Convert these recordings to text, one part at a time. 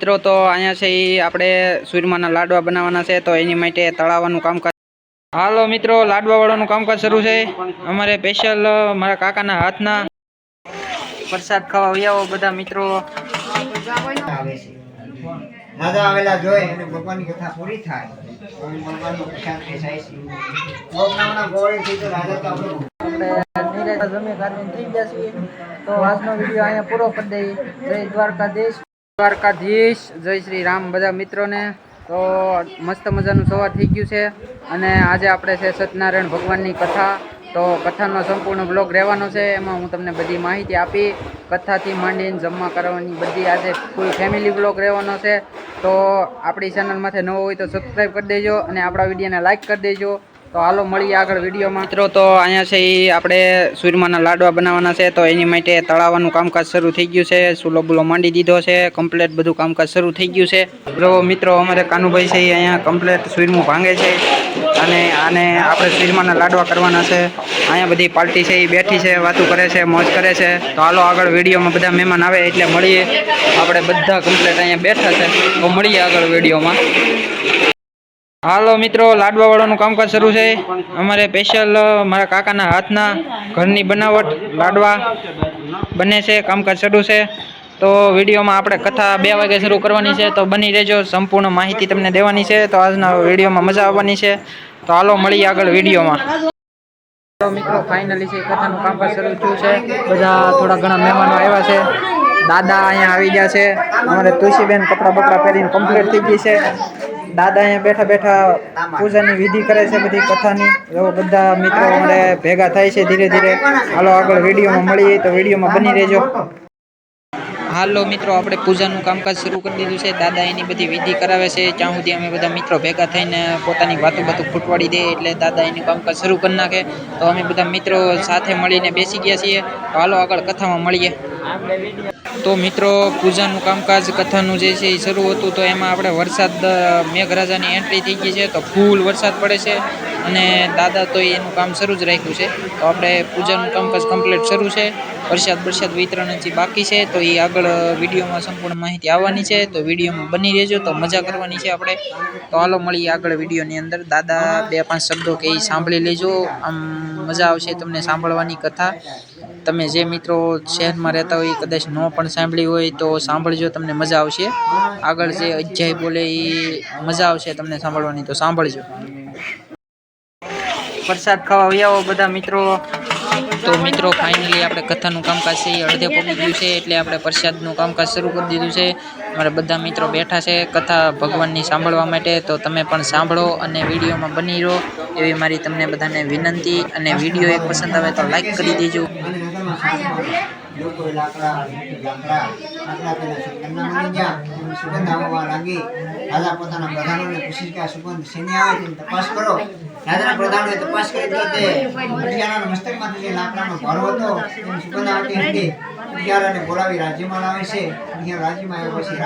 મિત્રો તો અહીંયા છે એ આપણે સૂરમાના લાડવા બનાવવાના છે તો એની માટે તળાવવાનું કામકાજ હાલો મિત્રો લાડવા વાળાનું કામકાજ શરૂ છે અમારે સ્પેશિયલ મારા કાકાના હાથના પ્રસાદ ખાવા આવ્યા બધા મિત્રો રાજા આવેલા જોઈ અને ભગવાનની કથા પૂરી થાય ભગવાનનો પ્રસાદ થાય છે ગોપનામના ગોળીથી તો રાજા તો આપણે નિરાશ જમે કાઢીને થઈ ગયા છીએ તો આજનો વિડીયો અહીંયા પૂરો કરી દઈએ જય દ્વારકાધીશ જય શ્રી રામ બધા મિત્રોને તો મસ્ત મજાનું સવાર થઈ ગયું છે અને આજે આપણે છે સત્યનારાયણ ભગવાનની કથા તો કથાનો સંપૂર્ણ બ્લોગ રહેવાનો છે એમાં હું તમને બધી માહિતી આપી કથાથી માંડીને જમવા કરવાની બધી આજે ફૂલ ફેમિલી બ્લોગ રહેવાનો છે તો આપણી ચેનલમાંથી નવો હોય તો સબસ્ક્રાઈબ કરી દેજો અને આપણા વિડીયોને લાઈક કરી દેજો તો હાલો મળીએ આગળ વિડીયોમાં મિત્રો તો અહીંયા છે એ આપણે સૂરમાના લાડવા બનાવવાના છે તો એની માટે તળાવવાનું કામકાજ શરૂ થઈ ગયું છે સુલો બુલો માંડી દીધો છે કમ્પ્લેટ બધું કામકાજ શરૂ થઈ ગયું છે જો મિત્રો અમારે કાનુભાઈ છે એ અહીંયા કમ્પ્લેટ સૂરમું ભાંગે છે અને આને આપણે સૂરમાના લાડવા કરવાના છે અહીંયા બધી પાર્ટી છે એ બેઠી છે વાતું કરે છે મોજ કરે છે તો હાલો આગળ વિડીયોમાં બધા મહેમાન આવે એટલે મળીએ આપણે બધા કમ્પ્લેટ અહીંયા બેઠા છે તો મળીએ આગળ વિડીયોમાં હાલો મિત્રો લાડવા વાળાનું કામકાજ શરૂ છે અમારે સ્પેશિયલ મારા કાકાના હાથના ઘરની બનાવટ લાડવા બને છે કામકાજ શરૂ છે તો વિડીયોમાં આપણે કથા 2 વાગે શરૂ કરવાની છે તો બની રહેજો સંપૂર્ણ માહિતી તમને દેવાની છે તો આજના વિડીયોમાં મજા આવવાની છે તો હાલો મળીએ આગળ વિડીયોમાં તો મિત્રો ફાઇનલી છે કથાનું કામકાજ શરૂ થયું છે બધા થોડા ઘણા મહેમાનો આવ્યા છે દાદા અહીંયા આવી ગયા છે અમારે તુલસીબેન કપડાં બકડા પહેરીને કમ્પ્લીટ થઈ ગઈ છે દાદા અહીંયા બેઠા બેઠા પૂજાની વિધિ કરે છે બધી કથાની એવો બધા મિત્રો અમારે ભેગા થાય છે ધીરે ધીરે હાલો આગળ વિડીયોમાં મળીએ તો વિડીયોમાં બની રહેજો હાલો મિત્રો આપણે પૂજાનું કામકાજ શરૂ કરી દીધું છે દાદા એની બધી વિધિ કરાવે છે ત્યાં સુધી અમે બધા મિત્રો ભેગા થઈને પોતાની વાતો ફૂટવાડી દે એટલે દાદા એનું કામકાજ શરૂ કરી નાખે તો અમે બધા મિત્રો સાથે મળીને બેસી ગયા છીએ તો હાલો આગળ કથામાં મળીએ તો મિત્રો પૂજાનું કામકાજ કથાનું જે છે એ શરૂ હતું તો એમાં આપણે વરસાદ મેઘરાજાની એન્ટ્રી થઈ ગઈ છે તો ફૂલ વરસાદ પડે છે અને દાદા તો એનું કામ શરૂ જ રાખ્યું છે તો આપણે પૂજાનું કામકાજ કમ્પ્લીટ શરૂ છે પ્રસાદ વિતરણ હજી બાકી છે તો એ આગળ વિડીયોમાં સંપૂર્ણ માહિતી આવવાની છે તો વિડીયોમાં બની રહેજો તો મજા કરવાની છે આપણે તો હાલો મળીએ આગળ વિડીયોની અંદર દાદા 2-5 શબ્દો કે એ સાંભળી લેજો આમ મજા આવશે તમને સાંભળવાની કથા તમે જે મિત્રો શહેરમાં રહેતા હોય કદાચ ન પણ સાંભળી હોય તો સાંભળજો તમને મજા આવશે આગળ જે અધ્યાય બોલે એ મજા આવશે તમને સાંભળવાની તો સાંભળજો પ્રસાદ ખાવા આવ્યા બધા મિત્રો તો મિત્રો ફાઇનલી આપણે કથાનું કામકાજ છે એ અડધે પહોંચી ગયું છે એટલે આપણે પ્રસાદનું કામકાજ શરૂ કરી દીધું છે અમારા બધા મિત્રો બેઠા છે કથા ભગવાનની સાંભળવા માટે તો તમે પણ સાંભળો અને વિડીયોમાં બની રહો એવી મારી તમને બધાને વિનંતી અને વિડીયો એક પસંદ આવે તો લાઈક કરી દેજો સુગંધ આવવા લાગી રાજા પોતાના પ્રધાનોને પૂછ્યું કે આ સુગંધ શેની આવે છે તપાસ કરો રાજાના પ્રધાનોએ તપાસ કરી તો તે પટિયાળાના મસ્તકમાંથી જે લાકડાનો ભારો હતો એની સુગંધ આવતી હતી પટિયાળાને બોલાવી રાજ્યમાં લાવે છે પટિયાળા રાજ્યમાં આવ્યા પછી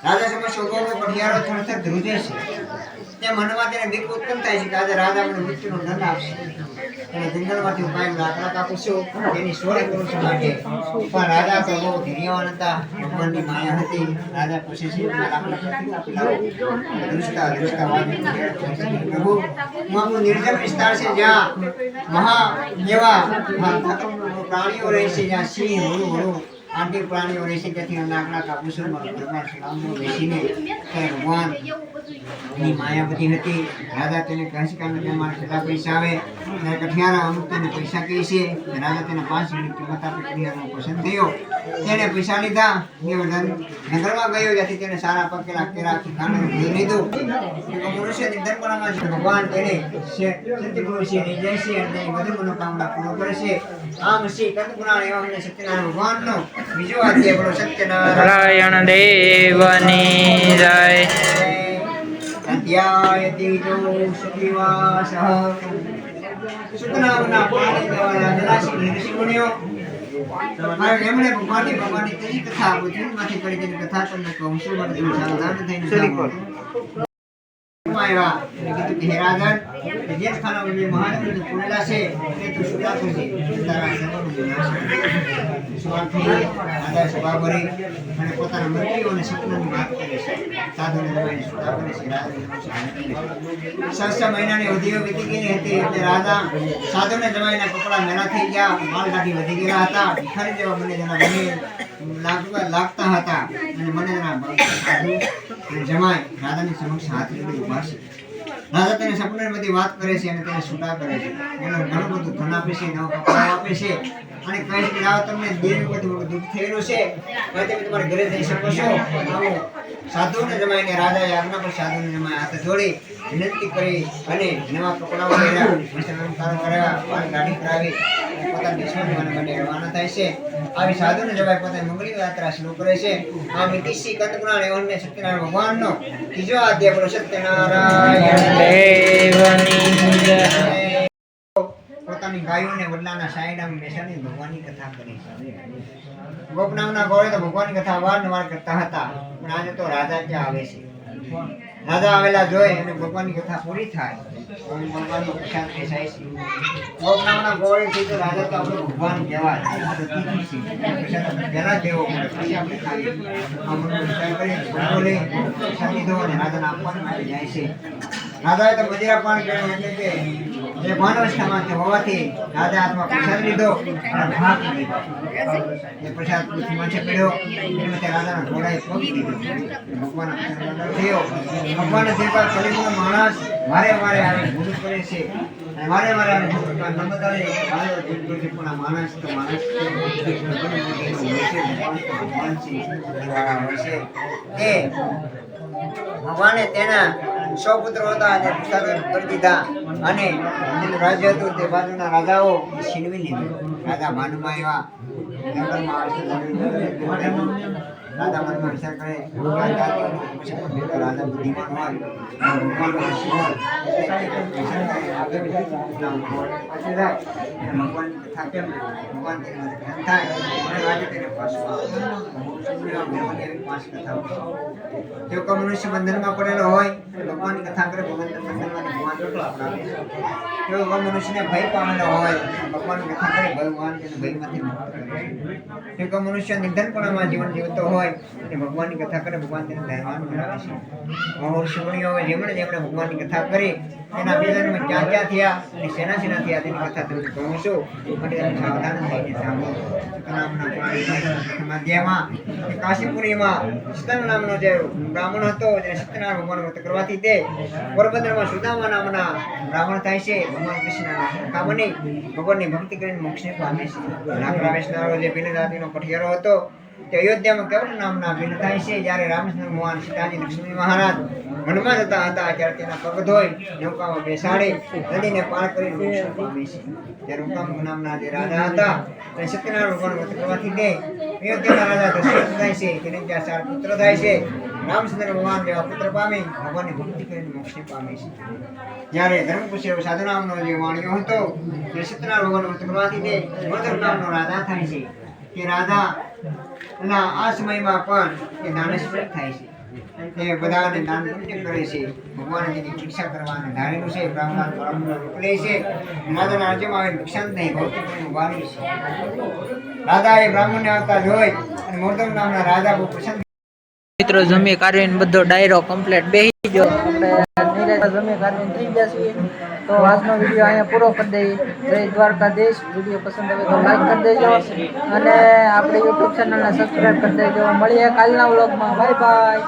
રાજા સમક્ષ ઉભો પટિયાળો થરથર ધ્રુજે છે તે મનમાં તેને બીક ઉત્પન્ન થાય છે કે આજે રાજા મને મૃત્યુનો દંડ આપશે અને જંગલમાંથી ઉપાય લાકડા કાપું છું તેની સોળે કરું છું માટે પણ રાજા તો બહુ ધીર્યવાન હતા ભગવાનની માયા હતી રાજા પૂછે છે પ્રભુ હું નિર્જન વિસ્તાર છે જ્યાં મહા એવા પ્રાણીઓ રહે છે જ્યાં સિંહ વરુ આંટી પ્રાણીઓ રહે છે ત્યાંથી લાકડા કાપું છું દરબાર સલામનો બેસીને ભગવાન ની માયા બધી હતી રાજા તેને કહે છે કે તમારે કેટલા પૈસા આવે ત્યારે કઠિયારા અમુક તેને પૈસા કહે છે રાજા તેને 5 મિનિટ કિંમત આપી કઠિયારો પસંદ થયો તેને પૈસા લીધા નગરમાં ગયો જ્યાંથી તેને સારા પકેલા કેરા ખાંડ લીધું મનુષ્યની ધર્મમાં ભગવાન તેને સત્ય પુરુષે લઈ જાય છે અને તેની બધી મનોકામના પૂર્ણ કરે છે આમ શ્રી કથપુરાણ એવા મને સત્યનારાયણ ભગવાનનો બીજો અધ્યાય બોલો સત્યનારાયણ દેવની જય અધ્યાયતીજો સુખીવાસઃ સુતનામના પાણી દેવાના જલાશી ઋષિમુનિઓ એમણે ભગવાનની તેજી કથા બુદ્ધિમાંથી કરી તેની કથા તમને કહું છું મને તમે સાવધાન થઈને સાંભળો આવ્યા એટલે કીધું કે હે રાજન કે જે ખાના જે મહાદેવને પૂરેલા છે તે તું સુધારતું છે તારા સર્વનો વિનાશ કરે. સ્વાર્થી રાજા સભા ભરી અને પોતાના મંત્રીઓને સપનાની વાત કરે છે. સાધુને જમાઈને સુધા કરે છે. રાજાને 6 મહિનાની અવધિઓ વીતી ગઈ હતી એટલે રાજા સાધુને જમાઈના કપડા મેલા થઈ ગયા, માલ દાઢી વધી ગયા હતા, ભિખારી જેવા મને લાગતા હતા અને મને સાધુ અને જમાઈ રાજાની સમક્ષ હાથ જોડી ઉભા છે. રાજા તેને સપનામાંથી વાત કરે છે અને તેને છૂટા કરે છે. એને ઘણું બધું ધન આપે છે, નવા કપડા આપે છે અને કહે છે કે આવો તમને દેવ બધું દુઃખ થયેલું છે, હવે તમે તમારા ઘરે જઈ શકો છો. આવો સાધુને જમાઈને રાજાએ આજ્ઞા પર સાધુને જમાઈ હાથ જોડી વિનંતી કરી અને નવા કપડાઓ પહેર્યા, અલંકારો કર્યા, વાળ દાઢી કરાવી પોતાના દેશમાં માટે રવાના થાય છે. આવી સાધુને જમાઈ પોતાની મંગળી યાત્રા શરૂ કરે છે. આ મિતિશ્રી કંદપુરાણ એવંને સત્યનારાયણ ભગવાનનો ત્રીજો અધ્યાય બોલો સત્યનારાયણ દેવની જય. પોતાની ગાયોને વડલાના સાયડામાં બેસાડી ભગવાનની કથા કરી છે. ગોપ નામના ગોળે તો ભગવાનની કથા વારંવાર કરતા હતા, પણ આજે તો રાજા ત્યાં આવે છે. રાજા આવેલા જોઈ અને ભગવાનની કથા પૂરી થાય ભગવાનનો પ્રસાદ બેસાય છે. ગોપ નામના ગોળેથી તો રાજા તો આપણો ભગવાન કહેવાય. પ્રસાદ પહેલા દેવો પડે પછી આપણે ખાઈએ. આ મનનો વિચાર કરી બોલે પ્રસાદ લીધો અને રાજાને આપવા માટે જાય છે. રાજાએ તો મદિરા પાન કર્યું એટલે કે જે માનવસ્થામાં હોવાથી રાજા હાથમાં પ્રસાદ લીધો અને ભાગ લીધો. એ પ્રસાદ પૃથ્વીમાં છે પડ્યો એમાં રાજાના ઘોડાએ પગ દીધો. ભગવાન થયો. ભગવાનને જે પર કલિયુગનો માણસ વારે વારે આવે ભૂલ કરે છે અને વારે વારે આવે નર્મદાને માનવ ભૂલ કરે છે, પણ આ માણસ તો માણસ છે. ભગવાન છે એ ભગવાને તેના 100 પુત્રો હતા જે પુસ્તક કરી દીધા અને જેનું રાજ્ય હતું તે બાજુના રાજાઓ છીનવી લીધું. રાજા માનમાં આવ્યા, રાજા મનમાં વિચાર કરે રાજા બુદ્ધિમાન હોય ભગવાનની કથા કેમ ભગવાન તેને થાય અને રાજ્ય તેને પાછું જો કોઈ મનુષ્ય બંધનમાં પડેલો હોય ભગવાનની કથા કરે ભગવાન કેટલો આપે છે. જો કોઈ મનુષ્યને ભય પામેલો હોય ભગવાનની કથા કરે ભગવાન તેને ભયમાંથી મુક્ત કરે છે. જો કોઈ મનુષ્ય નિર્ધનપણામાં જીવન જીવતો હોય અને ભગવાનની કથા કરે ભગવાન તેને ધૈર્યવાન બનાવે છે. મહર્ષિમુનિઓ જેમણે જેમણે ભગવાનની કથા કરી તેના બીજામાં ક્યાં ક્યાં થયા અને શેના થયા તેની કથા તમને કહું છું. માટે તમે સાવધાન થઈને સાંભળો. સતનામના મધ્યમાં કાશીપુરીમાં સતન નામનો જે બ્રાહ્મણ હતો જે સત્યનારાયણ ભગવાન વ્રત કરવાથી તે પોરબંદરમાં સુદામા નામના બ્રાહ્મણ થાય છે. ભગવાન કૃષ્ણના સખા બની ભગવાનની ભક્તિ કરીને મોક્ષને પામે છે. લાકડા વેચનારો જે ભીલ જાતિનો પઠિયારો હતો તે અયોધ્યામાં કેવળ નામના ભીલ થાય છે. જ્યારે રામચંદ્ર ભગવાન સીતાજી લક્ષ્મી મહારાજ વનમાં જતા હતા ત્યારે તેના પગ ધોઈ નૌકામાં બેસાડી નદીને પાર કરી મોક્ષ પામે છે. ત્યારે ઉકામ નામના જે રાજા હતા તે સત્યનારાયણ ભગવાન વ્રત કરવાથી તે અયોધ્યાના રાજા દશરથ થાય છે. તેને ત્યાં 4 પુત્ર થાય છે. રામચંદ્ર ભગવાન જેવા પુત્ર પામી ભગવાનની ભક્તિ કરીને મોક્ષ પામે છે. જ્યારે ધર્મપુષ્ય સાધુ નામનો જે વાણિયો હતો તે સત્યનારાયણ ભગવાન વ્રત કરવાથી તે મધર નામનો રાજા થાય છે. તે રાજા આ સમયમાં પણ એ દાનેશ્વર થાય છે. તે બધાને દાન પુણ્ય કરે છે. ભગવાને તેની શિક્ષા કરવાને ધારેલું છે. બ્રાહ્મણ પરમપરા મોકલે છે. રાજાના રાજ્યમાં આવીને ભિક્ષાંત નહીં ભૌતિક ઉભારી છે. રાજાએ બ્રાહ્મણને આવતા જોઈ અને મોરદમ નામના રાજા બહુ પ્રસન્ન. મિત્રો જમી કાઢીને બધો ડાયરો કમ્પ્લીટ બેસી ગયો. આપણે નિરાંતે જમી કાઢીને થઈ ગયા છીએ. તો આજનો વિડીયો અહીંયા પૂરો કરી દઈએ. જય દ્વારકાધીશ. વિડીયો પસંદ આવે તો લાઈક કરી દેજો અને આપણી યુટ્યુબ ચેનલને સબસ્ક્રાઈબ કરી દેજો. મળીએ કાલના વ્લોગમાં. Bye bye.